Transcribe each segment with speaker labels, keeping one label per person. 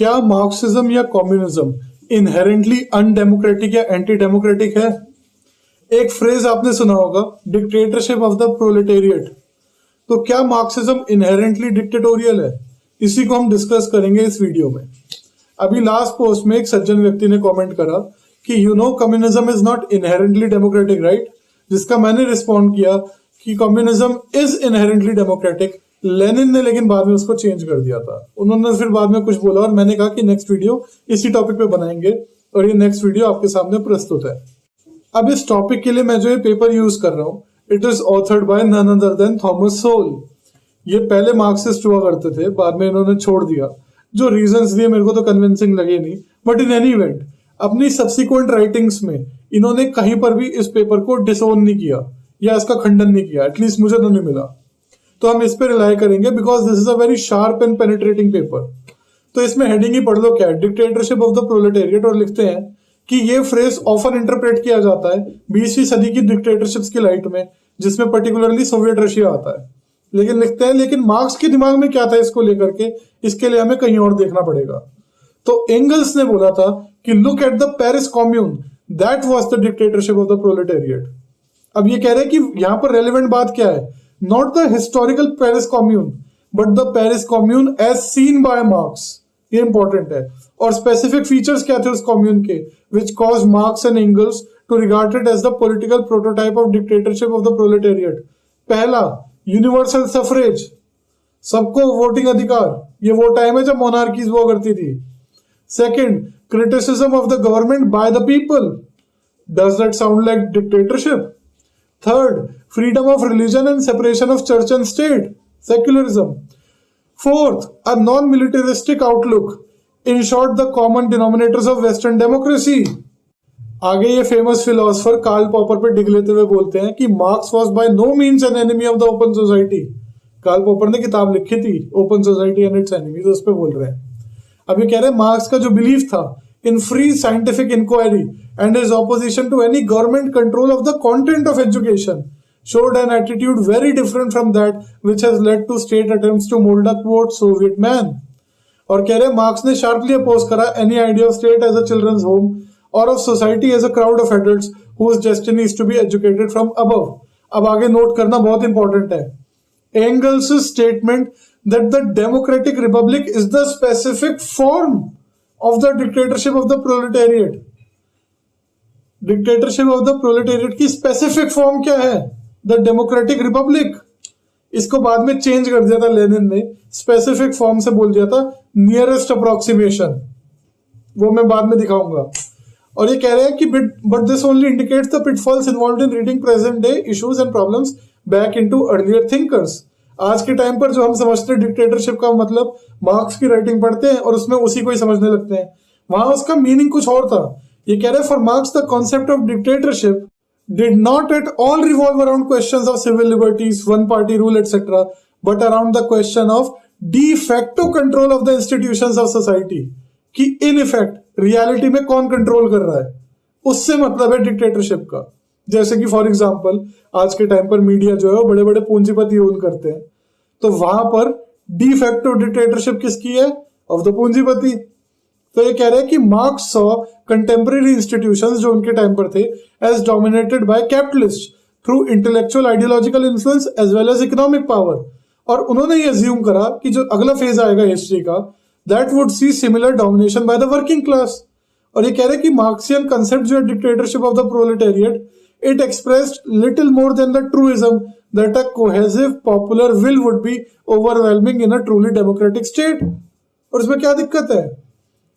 Speaker 1: क्या मार्क्सिज्म या communism inherently undemocratic या एंटी डेमोक्रेटिक है? एक फ्रेज आपने सुना होगा, डिक्टेटरशिप ऑफ द प्रोलेटेरिएट। तो क्या मार्क्सिज्म इनहेरेंटली डिक्टेटोरियल है? इसी को हम डिस्कस करेंगे इस वीडियो में। अभी लास्ट पोस्ट में एक सज्जन व्यक्ति ने कमेंट करा कि communism is not inherently democratic, right? जिसका मैंने रिस्पॉन्ड किया कि communism is inherently democratic. Lenin ने लेकिन बाद में उसको चेंज कर दिया था। उन्होंने फिर बाद में कुछ बोला और मैंने कहा कि नेक्स्ट वीडियो इसी टॉपिक पे बनाएंगे और ये नेक्स्ट वीडियो आपके सामने प्रस्तुत है। अब इस टॉपिक के लिए मैं जो ये पेपर यूज कर रहा हूँ, it is authored by none other than Thomas Sowell. ये पहले मार्क्सिस्ट हुआ करते थे, बाद में इन्होंने छोड़ दिया। जो रीजंस दिए मेरे को तो कन्विंसिंग लगे नहीं, बट इन एनी इवेंट अपनी सब्सिक्वेंट राइटिंग्स में इन्होंने कहीं पर भी इस पेपर को डिसोन नहीं किया या इसका खंडन नहीं किया, एटलीस्ट मुझे तो नहीं मिला। तो हम इस पे रिलाई करेंगे because this is a very sharp and penetrating paper. तो इसमें हेडिंग ही पढ़ लो, क्या है? Dictatorship of the proletariat. और लिखते हैं कि ये फ्रेज ऑफन इंटरप्रेट किया जाता है 20वीं सदी की डिक्टेटरशिप्स की लाइट में, जिसमें पर्टिकुलरली सोवियत रशिया आता है। लेकिन लिखते हैं, लेकिन मार्क्स के दिमाग में क्या था इसको लेकर के, इसके लिए हमें कहीं और देखना पड़ेगा। तो एंगल्स ने बोला था कि look at the Paris commune, that was the dictatorship of the proletariat. अब ये कह रहे हैं कि यहाँ पर रेलिवेंट बात क्या है? Not the historical Paris Commune but the Paris Commune as seen by Marx. ये इंपॉर्टेंट है। और स्पेसिफिक फीचर्स क्या थे उस कॉम्यून के which cause Marx and Engels to regard it as the political prototype of dictatorship of the proletariat. पहला, universal suffrage, सबको voting अधिकार। ये वो टाइम है जब मोनार्कीज वो करती थी। Second, criticism of the government by the people. Does that sound like dictatorship? Third, freedom of religion and separation of church and state, secularism. Fourth, a non-militaristic outlook. In short, the common denominators of Western democracy. आगे ये famous philosopher Karl popper पे डिग लेते हुए बोलते हैं कि Marx was by no means an enemy of the open society. Karl Popper ने किताब लिखी थी open society and its enemies, उस पे बोल रहे हैं। अब ये कह रहे हैं मार्क्स का जो बिलीफ था in free scientific inquiry and his opposition to any government control of the content of education showed an attitude very different from that which has led to state attempts to mold a quote Soviet man. और कह रहे marks ने sharply oppose करा any idea of state as a children's home or of society as a crowd of adults whose destiny is to be educated from above. अब आगे note करना बहुत important है। Engels' statement that the democratic republic is the specific form of the dictatorship of the proletariat. Dictatorship of the proletariat की specific form क्या है? The democratic Republic. इसको बाद में चेंज कर दिया था लेनिन ने, स्पेसिफिक फॉर्म से बोल दिया था नियरेस्ट अप्रोक्सीमेशन। वो मैं बाद में दिखाऊंगा। और ये कह रहे हैं कि but this only indicates the pitfalls involved in reading present day issues and problems back into earlier thinkers. आज के टाइम पर जो हम समझते हैं डिक्टेटरशिप का मतलब, मार्क्स की राइटिंग पढ़ते हैं और उसमें उसी को ही समझने लगते हैं। वहां उसका मीनिंग कुछ और था। ये कह रहे हैं for Marx the concept of dictatorship did not at all revolve around questions of civil liberties, one party rule etcetera, but around the question of de facto control of the institutions of society. कि in effect reality में कौन control कर रहा है, उससे मतलब है dictatorship का। जैसे कि फॉर एग्जाम्पल आज के टाइम पर मीडिया जो है वो बड़े बड़े पूंजीपति ओन करते हैं, तो वहां पर डी फैक्टो डिक्टेटरशिप किसकी है? ऑफ द पूंजीपति। तो ये कह रहे हैं कि मार्क्स सॉ कंटेम्परेरी इंस्टीट्यूशंस जो उनके टाइम पर थे as dominated by capitalist through intellectual ideological influence as well as economic power. और उन्होंने ये अज्यूम करा कि जो अगला फेज आएगा हिस्ट्री का, that would see similar domination by the working class. और ये कह रहे हैं कि मार्क्सियन कंसेप्ट जो है dictatorship of the proletariat, it expressed little more than the truism that a cohesive popular will would be overwhelming in a truly democratic state. और इसमें क्या दिक्कत है?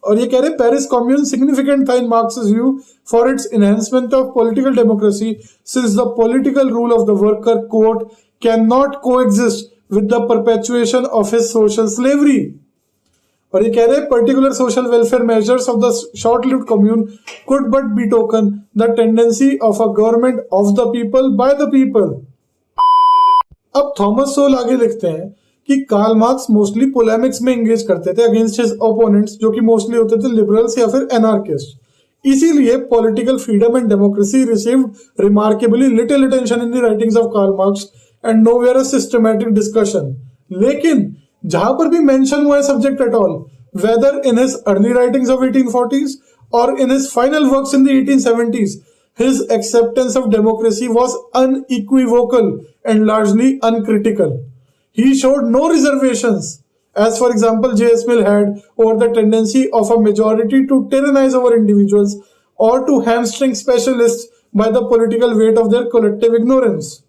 Speaker 1: और ये कह रहे पेरिस कॉम्यून सिग्निफिकेंट था इन मार्क्स's view for its enhancement of political democracy since the political rule of the worker quote cannot coexist with the perpetuation of his social slavery. और ये कह रहे हैं particular social welfare measures of the short lived commune could but be token the tendency of a government of the people by the people. अब Thomas Sowell आगे लिखते हैं कि कार्ल मार्क्स मोस्टली पोलेमिक्स में एंगेज करते थे अगेंस्ट हिज ओपोनेंट्स, जो कि मोस्टली होते थे लिबरल्स या फिर एनार्किस्ट। इसीलिए political freedom and democracy received remarkably little attention in the writings of Karl Marx and nowhere a systematic discussion. लेकिन जहां पर भी मेंशन हुआ है subject at all, whether in his early writings of 1840s or in his final works in the 1870s, his acceptance of democracy was unequivocal and largely uncritical. He showed no reservations, as for example J.S. Mill had, over the tendency of a majority to tyrannize over individuals or to hamstring specialists by the political weight of their collective ignorance.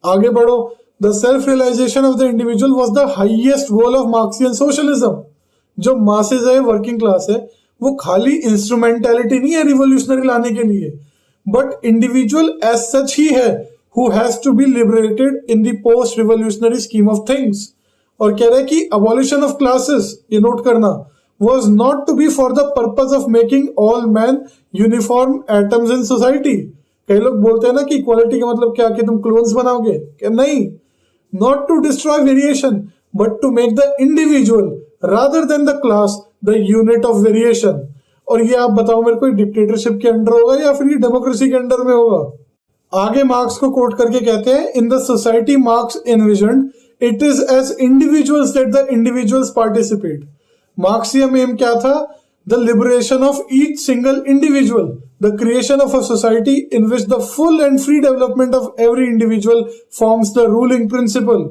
Speaker 1: आगे बढ़ो. The self-realization of the individual was the highest goal of Marxian socialism. जो masses है, working class है, वो खाली instrumentality नहीं है revolutionary लाने के लिए, but individual as such ही है who has to be liberated in the post-revolutionary scheme of things. और कह रहे हैं कि abolition of classes, ये नोट करना, was not to be for the purpose of making all men uniform atoms in society. कई लोग बोलते हैं ना कि इक्वालिटी का मतलब क्या, कि तुम क्लोन्स बनाओगे, क्या नहीं. Not to destroy variation, but to make the individual rather than the class the unit of variation. और ये आप बताओ मेरे को, डिक्टेटरशिप के अंडर होगा या फिर ये डेमोक्रेसी के अंडर में होगा. आगे मार्क्स को कोट करके कहते हैं, in the society Marx envisioned, it is as individuals that the individuals participate. Marxism एम क्या था? The liberation of each single individual, the creation of a society in which the full and free development of every individual forms the ruling principle.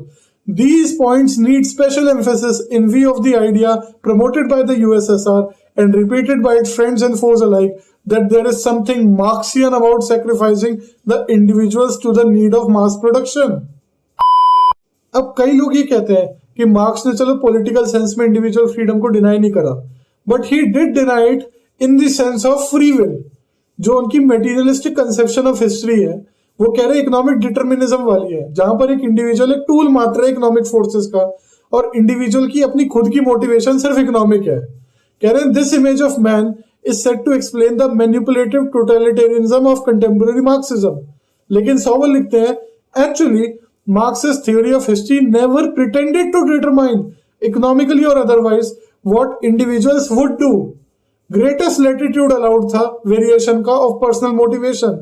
Speaker 1: These points need special emphasis in view of the idea promoted by the USSR and repeated by its friends and foes alike that there is something Marxian about sacrificing the individuals to the need of mass production. अब कई लोग ये कहते हैं कि marks ने चलो political sense में इंडिविजुअल फ्रीडम को डिनाई नहीं करा, but he did deny it in the sense of free will. जो उनकी मेटीरियलिस्टिक कंसेप्शन ऑफ हिस्ट्री है, वो कह रहे इकोनॉमिक डिटर्मिनिज्म वाली है, जहां पर एक इंडिविजुअल एक टूल मात्र है इकोनॉमिक फोर्सेस का, और इंडिविजुअल की अपनी खुद की मोटिवेशन सिर्फ इकोनॉमिक है. कह रहे हैं this image of man is set to explain the manipulative totalitarianism of contemporary Marxism. लेकिन सॉवल लिखते हैं, actually Marx's theory of history never pretended to determine, economically or otherwise, what individuals would do. Greatest latitude allowed था variation का of personal motivation.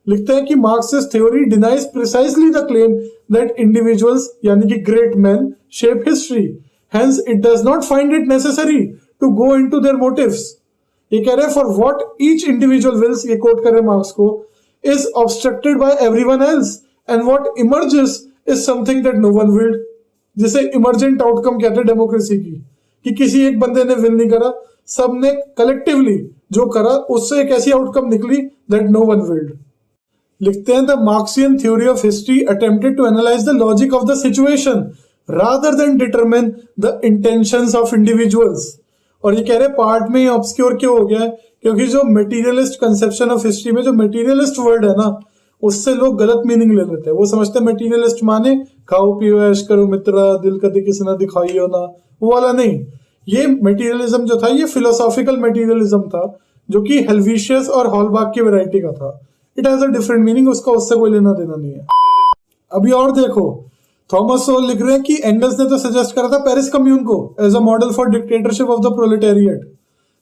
Speaker 1: लिखते हैं कि Marx's theory denies precisely the claim that individuals, यानी कि great men, shape history. Hence, it does not find it necessary to go into their motives. ये कह रहे हैं for what each individual wills, ये quote कर रहे हैं मार्क्स को, is obstructed by everyone else. And what emerges is something that no one willed. जिसे इमर्जेंट आउटकम कहते हैं डेमोक्रेसी की, कि किसी एक बंदे ने विल नहीं करा, सबने कलेक्टिवली जो करा उससे एक ऐसी आउटकम निकली दैट नो वन विल्ड. लिखते हैं the Marxian theory of history attempted to analyse the logic of the situation rather than determine the intentions of individuals. और ये कह रहे पार्ट में ही ऑब्सक्योर क्यों हो गया है, क्योंकि जो मटेरियलिस्ट कंसेप्शन ऑफ हिस्ट्री में जो मटेरियलिस्ट वर्ड है ना, उससे लोग गलत मीनिंग ले लेते हैं. वो समझते हैं मटेरियलिस्ट माने खाओ पियो ऐश करो मित्रा, दिल कभी किसी ना दिखाइयो ना, वो वाला नहीं. ये मटेरियलिज्म जो था ये फिलोसॉफिकल मटेरियलिज्म था, जो कि हेल्विशियस और हॉलबार्ग की वैरायटी का था. It has a different meaning, उसका उससे कोई लेना देना नहीं है. अभी और देखो, थॉमस सोल लिख रहे हैं कि एंगल्स ने तो सजेस्ट करा था पेरिस कम्यून को as a model for dictatorship of the proletariat,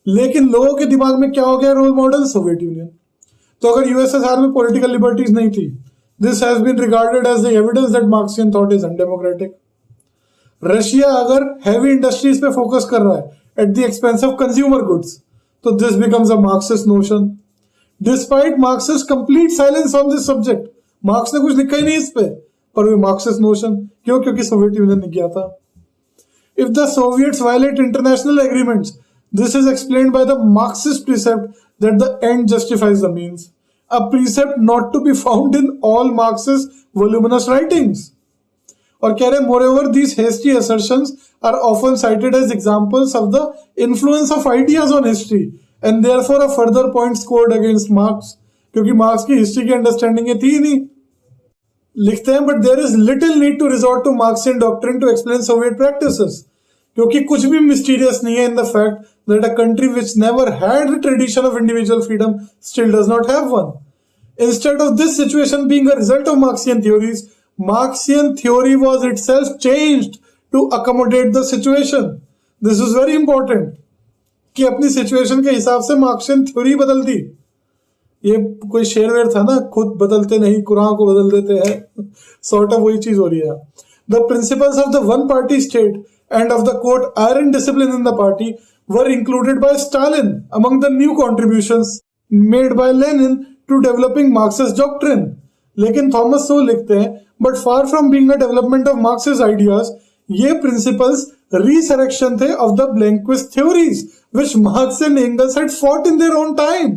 Speaker 1: लेकिन लोगों के दिमाग में क्या हो गया रोल मॉडल? Soviet union. तो अगर यूएसएसआर में पॉलिटिकल लिबर्टीज नहीं थी, this has been regarded as the evidence that Marxian thought is undemocratic. Russia अगर हैवी इंडस्ट्रीज पे फोकस कर रहा है at the expense of consumer goods, तो this becomes a Marxist notion. Despite Marxist complete silence on this subject, Marx ने कुछ लिखा ही नहीं इस पे, पर वो मार्क्सिस्ट नोशन. क्यों? क्योंकि सोवियत यूनियन ने किया था. If the Soviets violate international agreements, this is explained by the Marxist precept that the end justifies the means, a precept not to be found in all Marxist voluminous writings. और कह रहे moreover these hasty assertions are often cited as examples of the influence of ideas on history and therefore a further point scored against Marx, क्योंकि marks की history की understanding ये थी नहीं. लिखते हैं but there is little need to resort to Marxian doctrine to explain Soviet practices, क्योंकि कुछ भी मिस्टीरियस नहीं है in the fact that a country which never had the tradition of individual freedom still does not have one. Instead of this situation being a result of Marxian theories, Marxian theory was itself changed to accommodate the situation. This is very important कि अपनी situation के हिसाब से Marxian theory बदल दी. ये कोई शेरवेर था ना, खुद बदलते नहीं कुरान को बदल देते हैं, सॉर्ट ऑफ वही चीज हो रही है. The principles of the one-party state and of the quote iron discipline in the party were included by Stalin among the new contributions made by Lenin to developing Marxist doctrine. लेकिन Thomas Sowell लिखते हैं, but far from being a development of Marx's ideas, ये principles resurrection थे of the Blanquist theories which Marx and Engels had fought in their own time.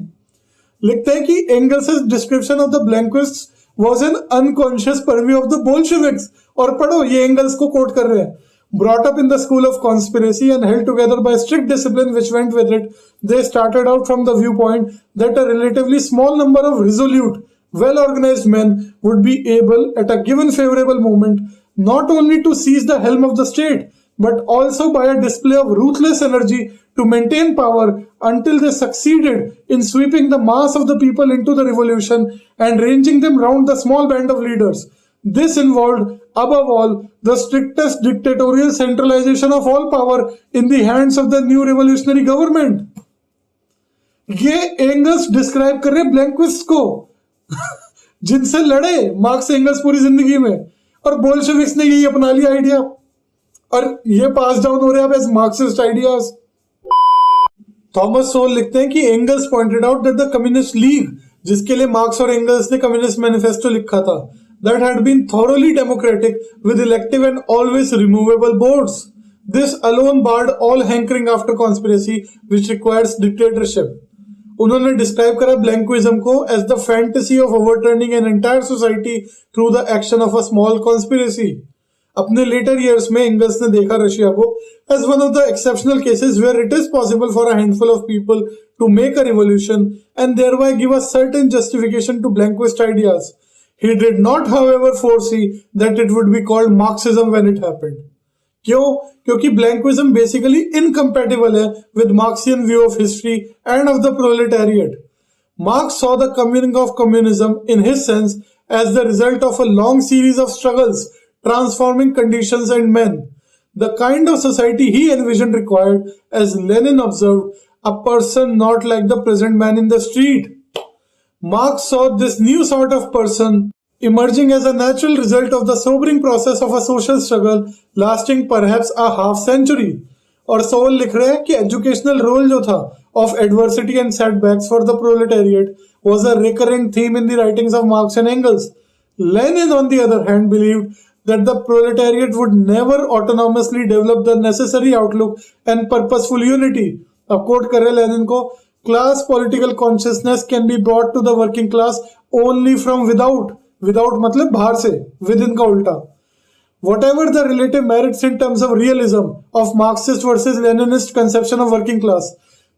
Speaker 1: लिखते हैं कि Engels' description of the Blanquists was an unconscious purview of the Bolsheviks. और पढ़ो, ये Engels को quote कर रहे हैं. Brought up in the school of conspiracy and held together by strict discipline which went with it, they started out from the viewpoint that a relatively small number of resolute, well-organized men would be able, at a given favorable moment, not only to seize the helm of the state, but also by a display of ruthless energy to maintain power until they succeeded in sweeping the mass of the people into the revolution and ranging them round the small band of leaders. This involved, above all, the strictest dictatorial centralization of all power in the hands of the new revolutionary government. ये angles describe कर रहे हैं ब्लैंक्विस्ट को जिनसे लड़े marks angles पूरी जिंदगी में, और बोल्शेविक्स ने यही अपना लिया आइडिया, और ये पास डाउन हो रहे हैं as Marxist ideas. Thomas Sowell लिखते हैं कि Engels pointed out that the Communist League, जिसके लिए मार्क्स और एंगल्स ने कम्युनिस्ट मैनिफेस्टो लिखा था, that had been thoroughly democratic with elective and always removable boards. This alone barred all hankering after conspiracy which requires dictatorship. उन्होंने describe करा ब्लैंक्विज्म को as the fantasy of overturning an entire society through the action of a small conspiracy. अपने later years में angles ने देखा Russia को as one of the exceptional cases where it is possible for a handful of people to make a revolution and thereby give a certain justification to Blanquist ideas. He did not, however, foresee that it would be called Marxism when it happened. क्यों? क्योंकि Blanquism basically incompatible है with Marxian view of history and of the proletariat. Marx saw the coming of communism, in his sense, as the result of a long series of struggles, transforming conditions and men. The kind of society he envisioned required, as Lenin observed, a person not like the present man in the street. Marx saw this new sort of person emerging as a natural result of the sobering process of a social struggle lasting perhaps a half century. और soul लिख रहे हैं कि educational role जो था of adversity and setbacks for the proletariat was a recurrent theme in the writings of Marx and Engels. Lenin, on the other hand, believed that the proletariat would never autonomously develop the necessary outlook and purposeful unity. अब coat कर रहे Lenin को, class political consciousness can be brought to the working class only from without. Without मतलब बाहर से, within का उल्टा. Whatever the relative merits in terms of realism of Marxist versus Leninist conception of working class,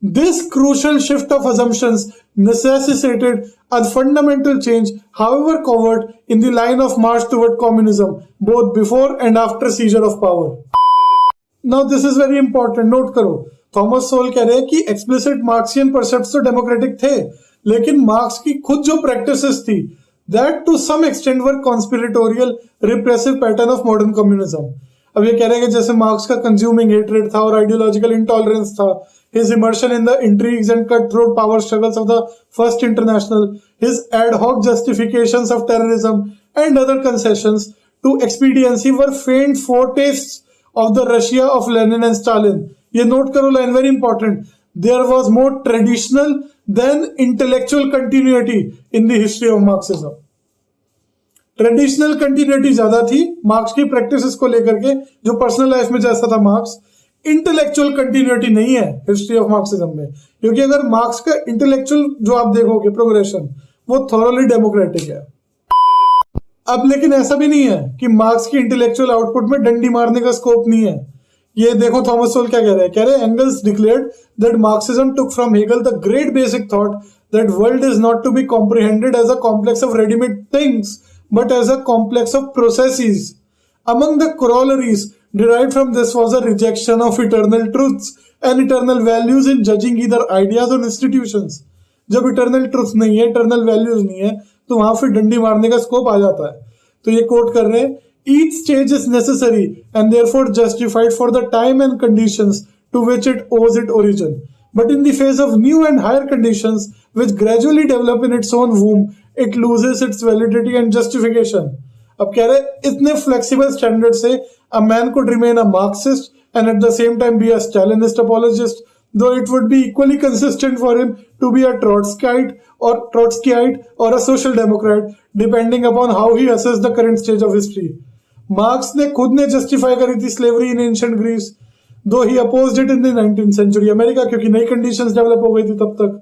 Speaker 1: this crucial shift of assumptions necessitated a fundamental change, however covert, in the line of march toward communism, both before and after seizure of power. Now this is very important, note करो. Thomas soul कह रहे हैं कि explicit Marxian परसेप्ट्स तो democratic थे, लेकिन marks की खुद जो प्रैक्टिसेस थी that to some extent were conspiratorial repressive pattern of modern communism. अब ये कह रहे हैं कि जैसे मार्क्स का कंज्यूमिंग हेट्रेड था और आइडियोलॉजिकल इंटॉलरेंस था, his immersion in the intrigues and cut throat power struggles of the First International, his ad hoc justifications of terrorism and other concessions to expediency were faint foretastes of the Russia of Lenin and Stalin. ये note करो line, very important. There was more traditional than intellectual continuity in the history of Marxism. Traditional continuity ज्यादा थी marks की practices को लेकर के, जो personal life में जैसा था मार्क्स. इंटेलेक्चुअल कंटिन्यूटी नहीं है हिस्ट्री ऑफ मार्क्सिज्म में, क्योंकि अगर मार्क्स का इंटेलेक्चुअल जो आप देखोगे प्रोग्रेशन, वो थॉरली डेमोक्रेटिक है. अब लेकिन ऐसा भी नहीं है कि मार्क्स की इंटेलेक्चुअल आउटपुट में डंडी मारने का स्कोप नहीं है. ये देखो थॉमस सोल क्या कह रहे हैं. कह रहे हैं Engels declared that Marxism took from Hegel the great basic thought that world is not to be comprehended as a complex of readymade things but as a complex of processes. Among the corollaries derived from this was a rejection of eternal truths and eternal values in judging either ideas or institutions. जब eternal truth नहीं है, eternal values नहीं है, तो वहां फिर डंडी मारने का स्कोप आ जाता है. तो ये कोट कर रहे हैं, each stage is necessary and therefore justified for the time and conditions to which it owes its origin. But in the face of new and higher conditions which gradually develop in its own womb, it loses its validity and justification. अब कह रहे इतने flexible standard से a man could remain a Marxist and at the same time be a Stalinist apologist, though it would be equally consistent for him to be a Trotskyite or a social democrat, depending upon how he assesses the current stage of history. Marks ने खुद ने justify करी थी slavery in ancient Greece, though he opposed it in the 19th century America, क्योंकि नई conditions develop हो गई थी तब तक.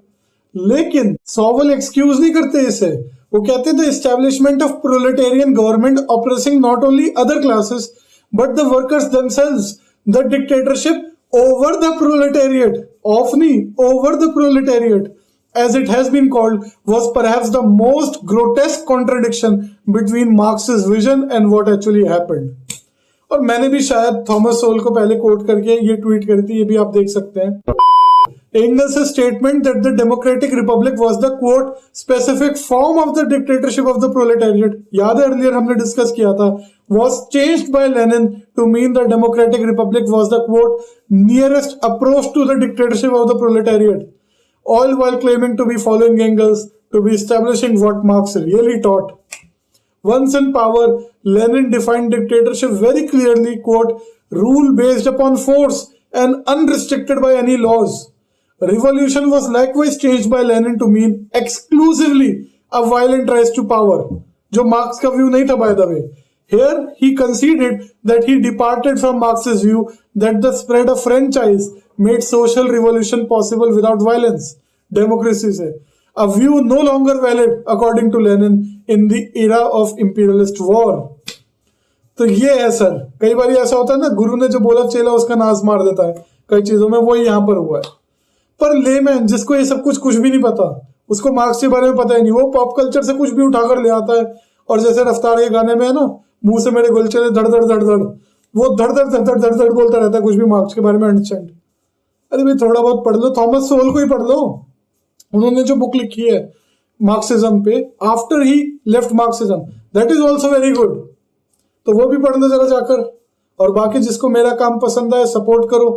Speaker 1: लेकिन सॉवल एक्सक्यूज नहीं करते इसे. वो कहते the establishment of proletarian government operating not only other classes but the workers themselves, the dictatorship over the proletariat, over the proletariat, as it has been called, was perhaps the most grotesque contradiction between Marx's vision and what actually happened. और मैंने भी शायद Thomas soul को पहले coat करके ये tweet करी थी, ये भी आप देख सकते हैं. Engels' statement that the democratic republic was the quote specific form of the dictatorship of the proletariat, याद है earlier हमने डिस्कस किया था, was changed by Lenin to mean the democratic republic was the quote nearest approach to the dictatorship of the proletariat, all while claiming to be following Engels, to be establishing what Marx really taught. Once in power, Lenin defined dictatorship very clearly, quote, rule based upon force and unrestricted by any laws. Revolution was likewise changed by Lenin to mean exclusively a violent rise to power, जो marks का view नहीं था by the way. Here he conceded that he departed from Marx's view that the spread of franchise made social revolution possible without violence, democracy से, a view no longer valid according to Lenin in the era of imperialist war. तो ये है sir, कई बार ऐसा होता है ना, गुरु ने जो बोला चेला उसका नाश मार देता है कई चीजों में, वही यहाँ पर हुआ है. पर लेमैन जिसको ये सब कुछ भी नहीं पता, उसको मार्क्स के बारे में पता ही नहीं, वो पॉप कल्चर से कुछ भी उठाकर ले आता है. और जैसे रफ्तार के गाने में है ना, मुंह से मेरे गुल चले धड़ धड़ धड़ धड़, वो धड़ धड़ धड़ धड़ धड़ धड़ बोलता रहता है, कुछ भी मार्क्स के बारे में अंडरस्टैंड. अरे भाई थोड़ा बहुत पढ़ लो, थॉमस सोल को ही पढ़ लो, उन्होंने जो बुक लिखी है मार्क्सिज्म पे, after he left Marxism, that is also very good. तो वो भी पढ़ना जरा जाकर. और बाकी जिसको मेरा काम पसंद आए सपोर्ट करो.